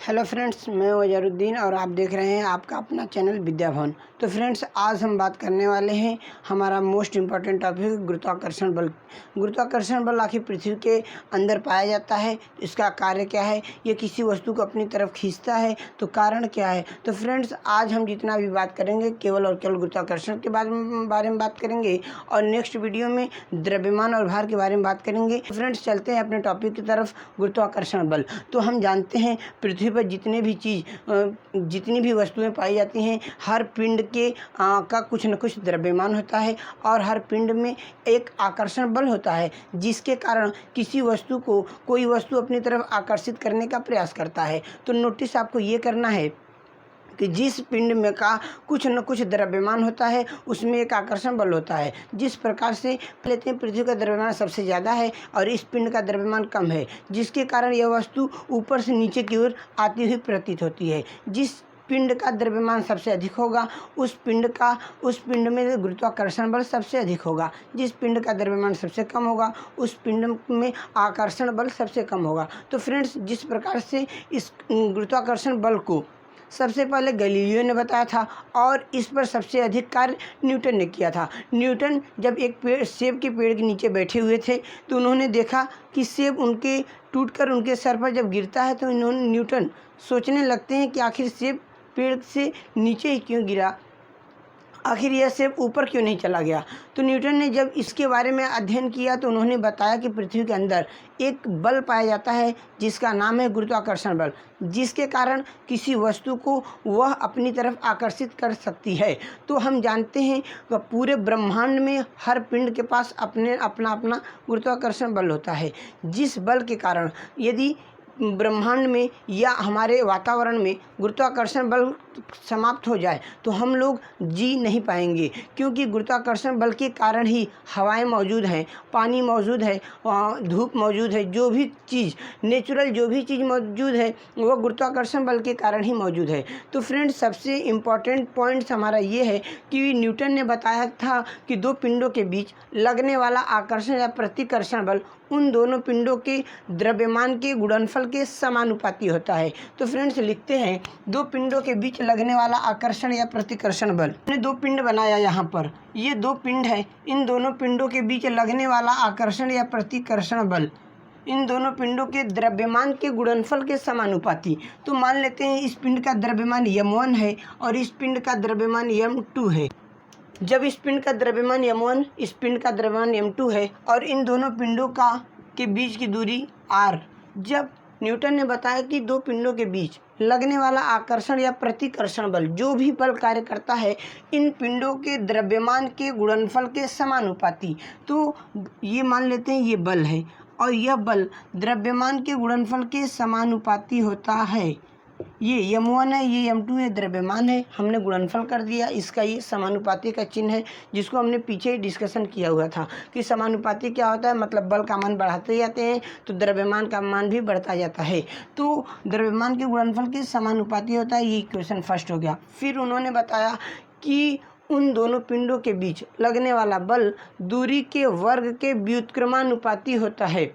Hello friends, मैं वजरुद्दीन और आप देख रहे हैं आपका अपना चैनल विद्या भवन। तो फ्रेंड्स, आज हम बात करने वाले हैं हमारा मोस्ट इम्पॉर्टेंट टॉपिक गुरुत्वाकर्षण बल। गुरुत्वाकर्षण बल आखिर पृथ्वी के अंदर पाया जाता है, इसका कार्य क्या है, ये किसी वस्तु को अपनी तरफ खींचता है तो कारण क्या है। तो फ्रेंड्स, आज हम जितना भी बात करेंगे केवल और केवल गुरुत्वाकर्षण के बारे में बात करेंगे और नेक्स्ट वीडियो में द्रव्यमान और भार के बारे में बात करेंगे। फ्रेंड्स, चलते हैं अपने टॉपिक की तरफ, गुरुत्वाकर्षण बल। तो हम जानते हैं पृथ्वी पर जितनी भी वस्तुएं पाई जाती हैं, हर पिंड के का कुछ न कुछ द्रव्यमान होता है और हर पिंड में एक आकर्षण बल होता है, जिसके कारण किसी वस्तु को कोई वस्तु अपनी तरफ आकर्षित करने का प्रयास करता है। तो नोटिस आपको ये करना है कि जिस पिंड में का कुछ न कुछ द्रव्यमान होता है उसमें एक आकर्षण बल होता है। जिस प्रकार से लेते हैं पृथ्वी का द्रव्यमान सबसे ज़्यादा है और इस पिंड का द्रव्यमान कम है, जिसके कारण यह वस्तु ऊपर से नीचे की ओर आती हुई प्रतीत होती है। जिस पिंड का द्रव्यमान सबसे अधिक होगा उस पिंड में गुरुत्वाकर्षण बल सबसे अधिक होगा। जिस पिंड का द्रव्यमान सबसे कम होगा उस पिंड में आकर्षण बल सबसे कम होगा। तो फ्रेंड्स, जिस प्रकार से इस गुरुत्वाकर्षण बल को सबसे पहले गैलीलियो ने बताया था और इस पर सबसे अधिक कार्य न्यूटन ने किया था। न्यूटन जब एक सेब के पेड़ के नीचे बैठे हुए थे तो उन्होंने देखा कि सेब उनके टूटकर उनके सर पर जब गिरता है तो न्यूटन सोचने लगते हैं कि आखिर सेब पेड़ से नीचे ही क्यों गिरा, आखिर यह सेब ऊपर क्यों नहीं चला गया। तो न्यूटन ने जब इसके बारे में अध्ययन किया तो उन्होंने बताया कि पृथ्वी के अंदर एक बल पाया जाता है जिसका नाम है गुरुत्वाकर्षण बल, जिसके कारण किसी वस्तु को वह अपनी तरफ आकर्षित कर सकती है। तो हम जानते हैं कि पूरे ब्रह्मांड में हर पिंड के पास अपना गुरुत्वाकर्षण बल होता है, जिस बल के कारण यदि ब्रह्मांड में या हमारे वातावरण में गुरुत्वाकर्षण बल समाप्त हो जाए तो हम लोग जी नहीं पाएंगे, क्योंकि गुरुत्वाकर्षण बल के कारण ही हवाएं मौजूद हैं, पानी मौजूद है, धूप मौजूद है, जो भी चीज़ नेचुरल जो भी चीज़ मौजूद है वह गुरुत्वाकर्षण बल के कारण ही मौजूद है। तो फ्रेंड्स, सबसे इम्पॉर्टेंट पॉइंट्स हमारा ये है कि न्यूटन ने बताया था कि दो पिंडों के बीच लगने वाला आकर्षण या प्रतिकर्षण बल उन दोनों पिंडों के द्रव्यमान के गुणनफल के समानुपाती होता है। तो फ्रेंड्स, लिखते हैं दो पिंडों के बीच लगने वाला आकर्षण या प्रतिकर्षण बल। हमने दो पिंड बनाया, यहाँ पर ये दो पिंड है, इन दोनों पिंडों के बीच लगने वाला आकर्षण या प्रतिकर्षण बल इन दोनों पिंडों के द्रव्यमान के गुणनफल के समानुपाती। तो मान लेते हैं इस पिंड का द्रव्यमान m1 है और इस पिंड का द्रव्यमान m2 है। जब इस पिंड का द्रव्यमान m1, इस पिंड का द्रव्यमान m2 है और इन दोनों पिंडों के बीच की दूरी r, जब न्यूटन ने बताया कि दो पिंडों के बीच लगने वाला आकर्षण या प्रतिकर्षण बल जो भी बल कार्य करता है इन पिंडों के द्रव्यमान के गुणनफल के समानुपाती, तो ये मान लेते हैं ये बल है और यह बल द्रव्यमान के गुणनफल के समानुपाती होता है। ये m1 है, ये m2 है, द्रव्यमान है, हमने गुणनफल कर दिया, इसका ये समानुपाती का चिन्ह है, जिसको हमने पीछे ही डिस्कशन किया हुआ था कि समानुपाती क्या होता है, मतलब बल का मान बढ़ाते जाते हैं तो द्रव्यमान का मान भी बढ़ता जाता है। तो द्रव्यमान के गुणनफल के समानुपाती होता है, ये इक्वेशन फर्स्ट हो गया। फिर उन्होंने बताया कि उन दोनों पिंडों के बीच लगने वाला बल दूरी के वर्ग के व्युत्क्रमानुपाती होता है।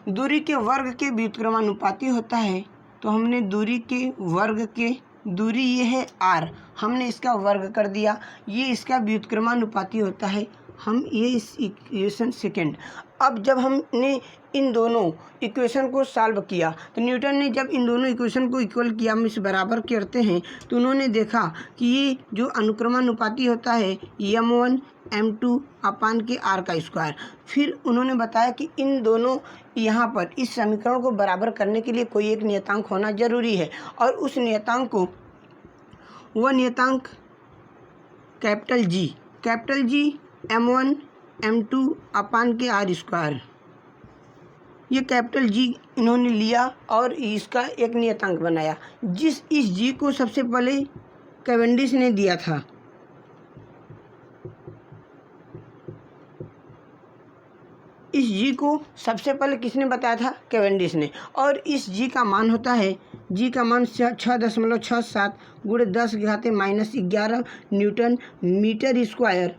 दूरी के वर्ग के व्युत्क्रमानुपाती होता है, तो हमने दूरी के वर्ग के दूरी ये है r, हमने इसका वर्ग कर दिया, ये इसका व्युत्क्रमानुपाती होता है। हम ये इस इक्वेशन सेकेंड। अब जब हमने इन दोनों इक्वेशन को सॉल्व किया तो न्यूटन ने जब इन दोनों इक्वेशन को इक्वल किया, हम इस बराबर करते हैं, तो उन्होंने देखा कि ये जो अनुक्रमानुपाती होता है m1 m2 अपान के r का स्क्वायर। फिर उन्होंने बताया कि इन दोनों यहाँ पर इस समीकरण को बराबर करने के लिए कोई एक नियतांक होना जरूरी है और उस नियतांक को वह नियतांक कैपिटल G m1 m2 अपान के r स्क्वायर, ये कैपिटल G इन्होंने लिया और इसका एक नियतांक बनाया। इस G को सबसे पहले कैवेंडिश ने दिया था, इस G को सबसे पहले किसने बताया था, कैवेंडिश ने, और इस G का मान होता है, G का मान 6.67 × 10⁻⁻11 newton metre square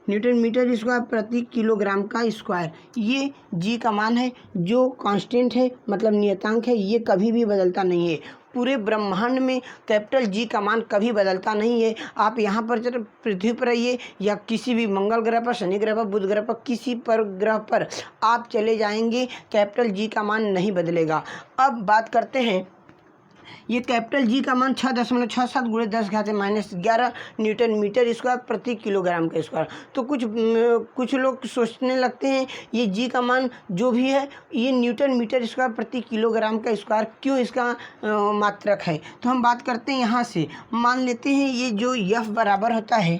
newton metre square प्रति किलोग्राम का स्क्वायर। ये जी का मान है जो कांस्टेंट है, मतलब नियतांक है, ये कभी भी बदलता नहीं है। पूरे ब्रह्मांड में कैपिटल जी का मान कभी बदलता नहीं है। आप यहाँ पर जब पृथ्वी पर रहिए या किसी भी मंगल ग्रह पर, शनि ग्रह पर, बुध ग्रह पर, किसी पर ग्रह पर आप चले जाएंगे, कैपिटल जी का मान नहीं बदलेगा। अब बात करते हैं, ये कैपिटल जी का मान 6.67 × 10⁻⁻11 न्यूटन मीटर स्क्वायर प्रति किलोग्राम का स्क्वायर। तो कुछ लोग सोचने लगते हैं ये जी का मान जो भी है ये न्यूटन मीटर स्क्वायर प्रति किलोग्राम का स्क्वायर क्यों इसका मात्रक है। तो हम बात करते हैं यहाँ से, मान लेते हैं ये जो यफ बराबर होता है,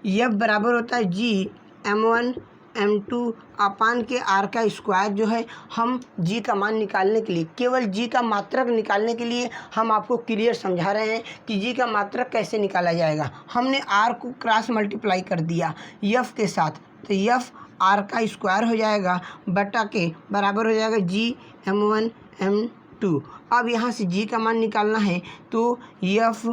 यफ बराबर होता है जी m1 m2 अपान के आर का स्क्वायर। जो है हम जी का मान निकालने के लिए, केवल जी का मात्रक निकालने के लिए हम आपको क्लियर समझा रहे हैं कि जी का मात्रक कैसे निकाला जाएगा। हमने आर को क्रॉस मल्टीप्लाई कर दिया यफ के साथ, तो यफ आर का स्क्वायर हो जाएगा बटा के बराबर हो जाएगा जी m1 m2। अब यहाँ से जी का मान निकालना है तो यफ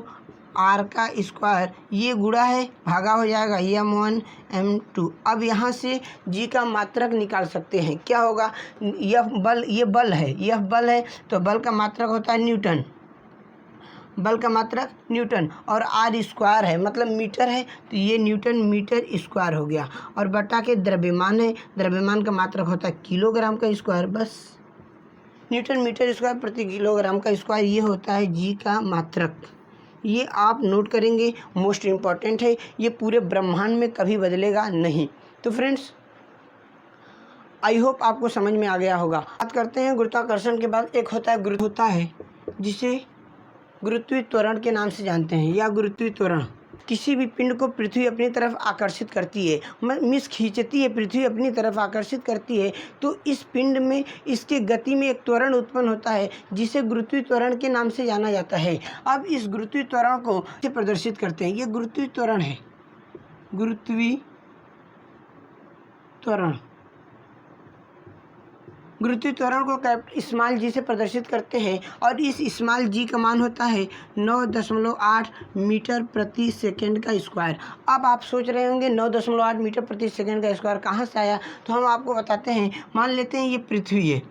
आर का स्क्वायर ये गुणा है भागा हो जाएगा m1 m2। अब यहाँ से जी का मात्रक निकाल सकते हैं, क्या होगा, यह बल, ये बल है, यह बल है तो बल का मात्रक होता है न्यूटन, बल का मात्रक न्यूटन, और आर स्क्वायर है मतलब मीटर है तो ये न्यूटन मीटर स्क्वायर हो गया, और बटा के द्रव्यमान है, द्रव्यमान का मात्रक होता है किलोग्राम का स्क्वायर। बस न्यूटन मीटर स्क्वायर प्रति किलोग्राम का स्क्वायर ये होता है जी का मात्रक। ये आप नोट करेंगे, मोस्ट इम्पॉर्टेंट है, ये पूरे ब्रह्मांड में कभी बदलेगा नहीं। तो फ्रेंड्स आई होप आपको समझ में आ गया होगा। बात करते हैं गुरुत्वाकर्षण के बाद एक होता है जिसे गुरुत्वीय त्वरण के नाम से जानते हैं, या गुरुत्वीय त्वरण। किसी भी पिंड को पृथ्वी अपनी तरफ आकर्षित करती है, मिस खींचती है, पृथ्वी अपनी तरफ आकर्षित करती है, तो इस पिंड में इसके गति में एक त्वरण उत्पन्न होता है जिसे गुरुत्वीय त्वरण के नाम से जाना जाता है। अब इस गुरुत्वीय त्वरण को प्रदर्शित करते हैं, ये गुरुत्वीय त्वरण है, गुरुत्वीय त्वरण। गुरुत्वीय त्वरण को स्मॉल जी से प्रदर्शित करते हैं और इस स्मॉल जी का मान होता है 9.8 मीटर प्रति सेकंड का स्क्वायर। अब आप सोच रहे होंगे 9.8 मीटर प्रति सेकंड का स्क्वायर कहाँ से आया, तो हम आपको बताते हैं। मान लेते हैं ये पृथ्वी है,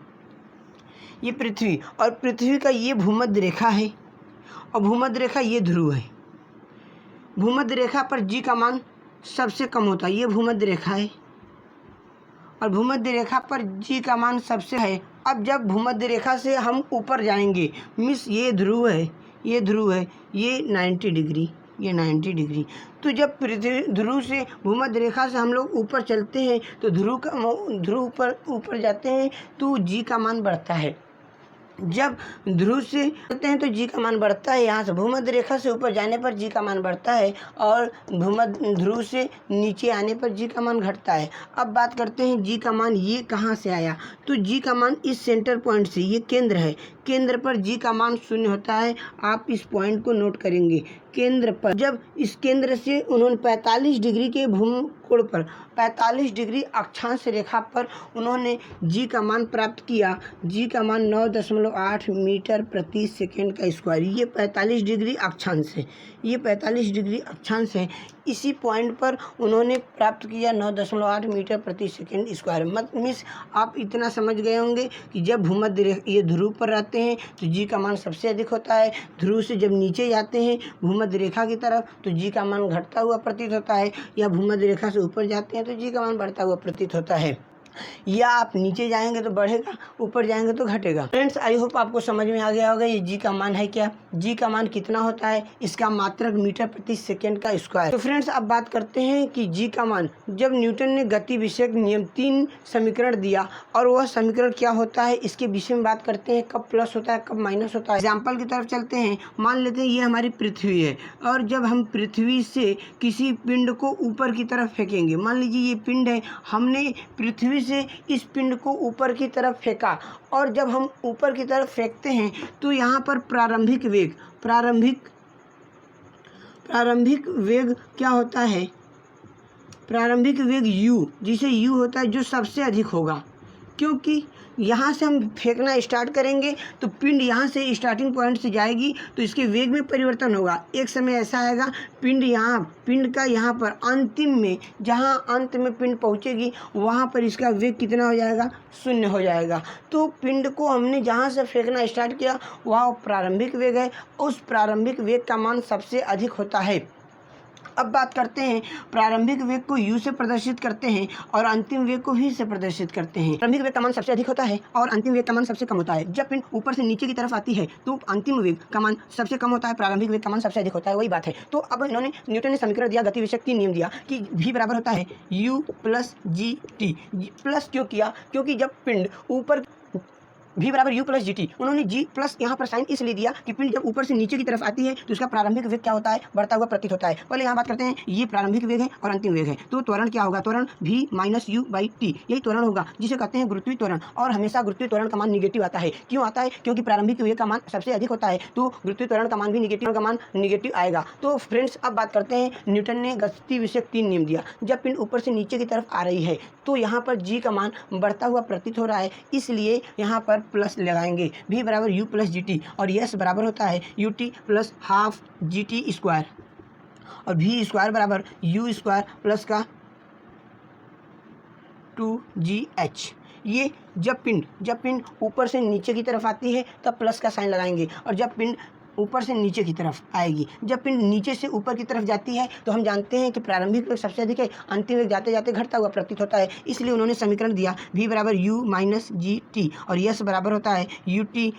ये पृथ्वी, और पृथ्वी का ये भूमध्य रेखा है, और भूमध्य रेखा ये ध्रुव है। भूमध्य रेखा पर जी का मान सबसे कम होता है, ये भूमध्य रेखा है, और भूमध्य रेखा पर जी का मान सबसे है। अब जब भूमध्य रेखा से हम ऊपर जाएंगे, मिस ये ध्रुव है, ये ध्रुव है, ये 90 डिग्री, ये 90 डिग्री। तो जब पृथ्वी ध्रुव से भूमध्य रेखा से हम लोग ऊपर चलते हैं तो ध्रुव पर ऊपर जाते हैं तो जी का मान बढ़ता है। जब ध्रुव से चलते हैं तो जी का मान बढ़ता है, यहाँ से भूमध्य रेखा से ऊपर जाने पर जी का मान बढ़ता है, और भूमध्य ध्रुव से नीचे आने पर जी का मान घटता है। अब बात करते हैं जी का मान ये कहाँ से आया, तो जी का मान इस सेंटर पॉइंट से, ये केंद्र है, केंद्र पर जी का मान 0 होता है। आप इस पॉइंट को नोट करेंगे, केंद्र पर जब इस केंद्र से उन्होंने 45 डिग्री के भूमकोण पर, 45 डिग्री अक्षांश रेखा पर उन्होंने जी का मान प्राप्त किया। जी का मान 9.8 मीटर प्रति सेकंड का स्क्वायर। ये 45 डिग्री अक्षांश है, ये 45 डिग्री अक्षांश है। इसी पॉइंट पर उन्होंने प्राप्त किया 9.8 मीटर प्रति सेकंड स्क्वायर। मिस आप इतना समझ गए होंगे कि जब भूमध्य ये ध्रुव पर रहते हैं तो जी का मान सबसे अधिक होता है, ध्रुव से जब नीचे जाते हैं भूमध्य रेखा की तरफ तो जी का मान घटता हुआ प्रतीत होता है, या भूमध्य रेखा से ऊपर जाते हैं तो जी का मान बढ़ता हुआ प्रतीत होता है। या आप नीचे जाएंगे तो बढ़ेगा, ऊपर जाएंगे तो घटेगा। फ्रेंड्स आई होप आपको समझ में आ गया होगा ये जी का मान है क्या, जी का मान कितना होता है, इसका मात्रक मीटर प्रति सेकंड का स्क्वायर। तो फ्रेंड्स अब बात करते हैं कि जी का मान, जब न्यूटन ने गति विषयक नियम 3 समीकरण दिया और वह समीकरण क्या होता है इसके विषय में बात करते हैं, कब प्लस होता है कब माइनस होता है। एग्जाम्पल की तरफ चलते हैं, मान लेते हैं ये हमारी पृथ्वी है, और जब हम पृथ्वी से किसी पिंड को ऊपर की तरफ फेंकेंगे, मान लीजिए ये पिंड है, हमने पृथ्वी से इस पिंड को ऊपर की तरफ फेंका, और जब हम ऊपर की तरफ फेंकते हैं तो यहाँ पर प्रारंभिक वेग क्या होता है, प्रारंभिक वेग u, जिसे u होता है जो सबसे अधिक होगा, क्योंकि यहाँ से हम फेंकना स्टार्ट करेंगे तो पिंड यहाँ से स्टार्टिंग पॉइंट से जाएगी तो इसके वेग में परिवर्तन होगा। एक समय ऐसा आएगा पिंड का यहाँ पर अंतिम में, जहाँ अंत में पिंड पहुँचेगी वहाँ पर इसका वेग कितना हो जाएगा, 0 हो जाएगा। तो पिंड को हमने जहाँ से फेंकना स्टार्ट किया वहाँ प्रारंभिक वेग है, उस प्रारंभिक वेग का मान सबसे अधिक होता है। अब बात करते हैं, प्रारंभिक वेग को u से प्रदर्शित करते हैं और अंतिम वेग को v से प्रदर्शित करते हैं। प्रारंभिक वेग का मान सबसे अधिक होता है और अंतिम वेग का मान सबसे कम होता है। जब पिंड ऊपर से नीचे की तरफ आती है तो अंतिम वेग का मान सबसे कम होता है, प्रारंभिक वेग का मान सबसे अधिक होता है, वही बात है। तो अब इन्होंने न्यूटन ने समीकरण दिया, गति विषयक 3 नियम दिया कि v बराबर होता है u plus G T. Plus क्यों किया, क्योंकि जब पिंड ऊपर v बराबर u प्लस जी टी, उन्होंने g प्लस यहाँ पर साइन इसलिए दिया कि पिंड जब ऊपर से नीचे की तरफ आती है तो उसका प्रारंभिक वेग क्या होता है, बढ़ता हुआ प्रतीत होता है। पहले यहाँ बात करते हैं, ये प्रारंभिक वेग है और अंतिम वेग है, तो त्वरण क्या होगा, त्वरण v minus u by T, यही त्वरण होगा जिसे कहते हैं गुरुत्वीय त्वरण। और हमेशा गुरुत्वीय त्वरण का मान निगेटिव आता है। क्यों आता है, क्योंकि प्रारंभिक वेग का मान सबसे अधिक होता है तो गुरुत्वीय त्वरण का मान भी निगेटिव आएगा। तो फ्रेंड्स अब बात करते हैं, न्यूटन ने गति विषयक 3 नियम दिया। जब पिंड ऊपर से नीचे की तरफ आ रही है तो यहाँ पर g का मान बढ़ता हुआ प्रतीत हो रहा है, इसलिए यहाँ पर प्लस लगाएंगे, v बराबर u प्लस जी टी और s बराबर होता है U T plus half G T square और v स्क्वायर बराबर u स्क्वायर प्लस का 2gh। ये जब पिंड ऊपर से नीचे की तरफ आती है तब प्लस का साइन लगाएंगे और जब पिंड ऊपर से नीचे की तरफ आएगी, जब पिंड नीचे से ऊपर की तरफ जाती है तो हम जानते हैं कि प्रारंभिक वेग सबसे अधिक है, अंतिम वेग जाते जाते घटता हुआ प्रतीत होता है। इसलिए उन्होंने समीकरण दिया v बराबर u माइनस जी टी और s बराबर होता है U T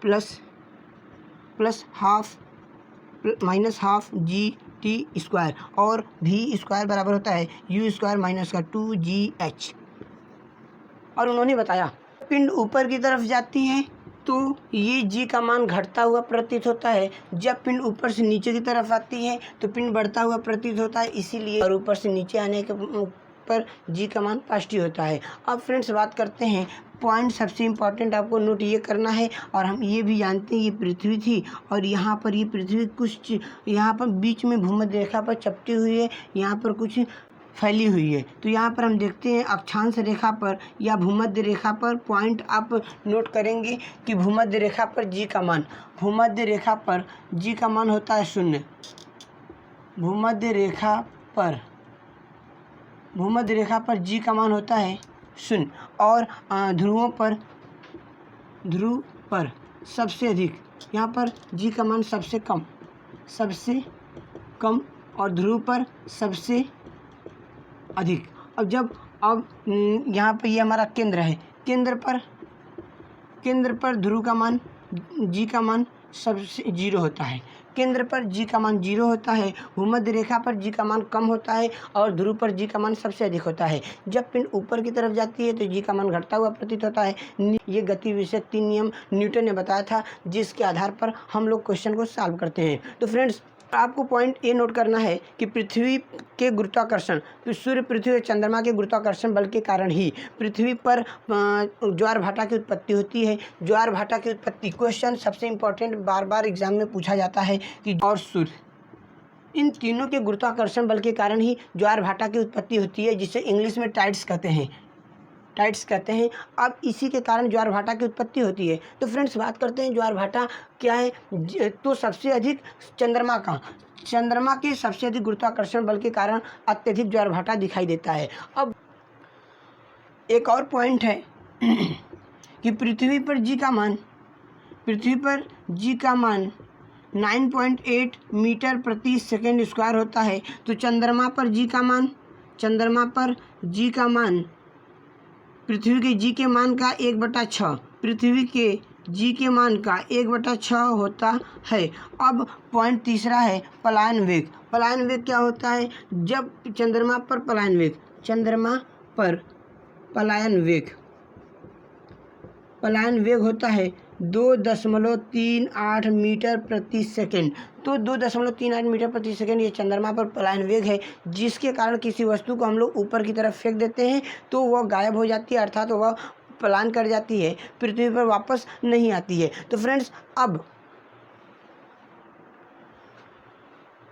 plus half G T square और v स्क्वायर बराबर होता है u स्क्वायर माइनस का 2gh। और उन्होंने बताया पिंड ऊपर की तरफ जाती है तो ये g का मान घटता हुआ प्रतीत होता है, जब पिंड ऊपर से नीचे की तरफ आती है तो पिंड बढ़ता हुआ प्रतीत होता है, इसीलिए और ऊपर से नीचे आने के पर g का मान पॉजिटिव होता है। अब फ्रेंड्स बात करते हैं, पॉइंट सबसे इम्पॉर्टेंट आपको नोट ये करना है, और हम ये भी जानते हैं ये पृथ्वी थी और यहाँ पर ये पृथ्वी कुछ यहाँ पर बीच में भूमध्य रेखा पर चपटी हुई है, यहाँ पर कुछ फैली हुई है। तो यहाँ पर हम देखते हैं अक्षांश रेखा पर या भूमध्य रेखा पर पॉइंट आप नोट करेंगे कि भूमध्य रेखा पर g का मान, भूमध्य रेखा पर g का मान होता है 0। भूमध्य रेखा पर g का मान होता है 0 और ध्रुव पर सबसे अधिक, यहाँ पर g का मान सबसे कम और ध्रुव पर सबसे अधिक। अब यहाँ पर ये हमारा केंद्र है, केंद्र पर ध्रुव का मान g का मान सबसे 0 होता है, केंद्र पर g का मान 0 होता है, भूमध्य रेखा पर g का मान कम होता है और ध्रुव पर g का मान सबसे अधिक होता है। जब पिंड ऊपर की तरफ जाती है तो g का मान घटता हुआ प्रतीत होता है। ये गति विषयक 3 नियम न्यूटन ने बताया था, जिसके आधार पर हम लोग क्वेश्चन को सॉल्व करते हैं। तो फ्रेंड्स आपको पॉइंट ये नोट करना है कि पृथ्वी के गुरुत्वाकर्षण, तो सूर्य, पृथ्वी और चंद्रमा के गुरुत्वाकर्षण बल के कारण ही पृथ्वी पर ज्वार भाटा की उत्पत्ति होती है। ज्वार भाटा की उत्पत्ति क्वेश्चन सबसे इम्पोर्टेंट, बार बार एग्जाम में पूछा जाता है कि और सूर्य, इन तीनों के गुरुत्वाकर्षण बल के कारण ही ज्वार भाटा की उत्पत्ति होती है, जिसे इंग्लिश में टाइड्स कहते हैं। अब इसी के कारण ज्वार भाटा की उत्पत्ति होती है। तो फ्रेंड्स बात करते हैं ज्वार भाटा क्या है, तो सबसे अधिक चंद्रमा के सबसे अधिक गुरुत्वाकर्षण बल के कारण अत्यधिक ज्वार भाटा दिखाई देता है। अब एक और पॉइंट है कि पृथ्वी पर जी का मान 9.8 मीटर प्रति सेकेंड स्क्वायर होता है, तो चंद्रमा पर जी का मान पृथ्वी के जी के मान का 1/6, पृथ्वी के जी के मान का 1/6 होता है। अब पॉइंट तीसरा है पलायन वेग। पलायन वेग क्या होता है, जब चंद्रमा पर पलायन वेग होता है 2.38 मीटर प्रति सेकेंड। तो 2.38 मीटर प्रति सेकेंड ये चंद्रमा पर पलायन वेग है, जिसके कारण किसी वस्तु को हम लोग ऊपर की तरफ फेंक देते हैं तो वह गायब हो जाती है, अर्थात तो वह पलायन कर जाती है, पृथ्वी पर वापस नहीं आती है। तो फ्रेंड्स अब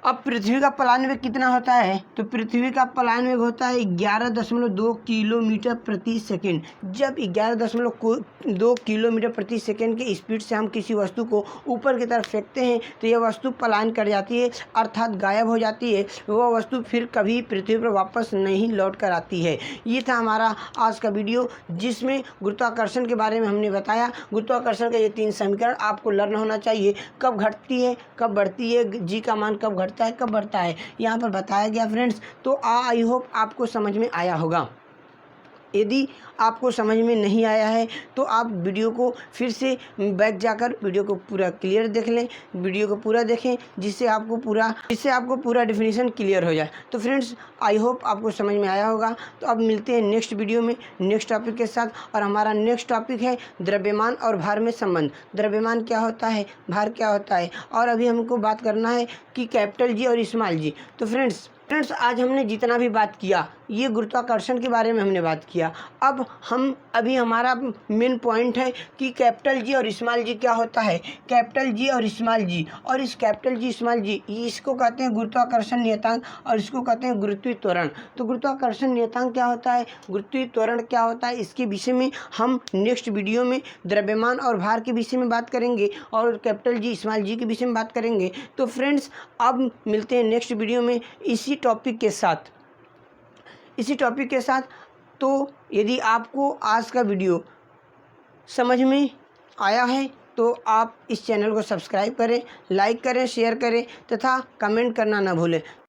अब पृथ्वी का पलायन वेग कितना होता है? तो पृथ्वी का पलायन वेग होता है 11.2 किलोमीटर प्रति सेकंड। जब 11.2 किलोमीटर प्रति सेकंड की स्पीड से हम किसी वस्तु को ऊपर की तरफ फेंकते हैं तो यह वस्तु पलायन कर जाती है, अर्थात गायब हो जाती है। वह वस्तु फिर कभी पृथ्वी पर वापस नहीं लौट कर आती है। ये था हमारा आज का वीडियो, जिसमें गुरुत्वाकर्षण के बारे में हमने बताया। गुरुत्वाकर्षण का ये 3 समीकरण आपको लर्न होना चाहिए। कब घटती है, कब बढ़ती है, जी का मान कब घटता है, कब बढ़ता है, यहाँ पर बताया गया फ्रेंड्स। तो आई होप आपको समझ में आया होगा। यदि आपको समझ में नहीं आया है तो आप वीडियो को फिर से बैक जाकर वीडियो को पूरा क्लियर देख लें, वीडियो को पूरा देखें, जिससे आपको पूरा डेफिनेशन क्लियर हो जाए। तो फ्रेंड्स, आई होप आपको समझ में आया होगा। तो अब मिलते हैं नेक्स्ट वीडियो में नेक्स्ट टॉपिक के साथ, और हमारा नेक्स्ट टॉपिक है द्रव्यमान और भार में संबंध। द्रव्यमान क्या होता है, भार क्या होता है, और अभी हमको बात करना है कि कैपिटल जी और स्मॉल जी। तो फ्रेंड्स, आज हमने जितना भी बात किया ये गुरुत्वाकर्षण के बारे में हमने बात किया। अब अभी हमारा मेन पॉइंट है कि कैपिटल जी और स्मॉल जी क्या होता है। कैपिटल जी और स्मॉल जी, और इस कैपिटल जी स्मॉल जी इसको कहते हैं गुरुत्वाकर्षण नियतांक, और इसको कहते हैं गुरुत्वीय त्वरण। तो गुरुत्वाकर्षण नियतांक क्या होता है, गुरुत्वीय त्वरण क्या होता है, इसके विषय में हम नेक्स्ट वीडियो में द्रव्यमान और भार के विषय में बात करेंगे, और कैपिटल जी स्मॉल जी के विषय में बात करेंगे। तो फ्रेंड्स, अब मिलते हैं नेक्स्ट वीडियो में इसी टॉपिक के साथ। तो यदि आपको आज का वीडियो समझ में आया है तो आप इस चैनल को सब्सक्राइब करें, लाइक करें, शेयर करें तथा कमेंट करना ना भूलें।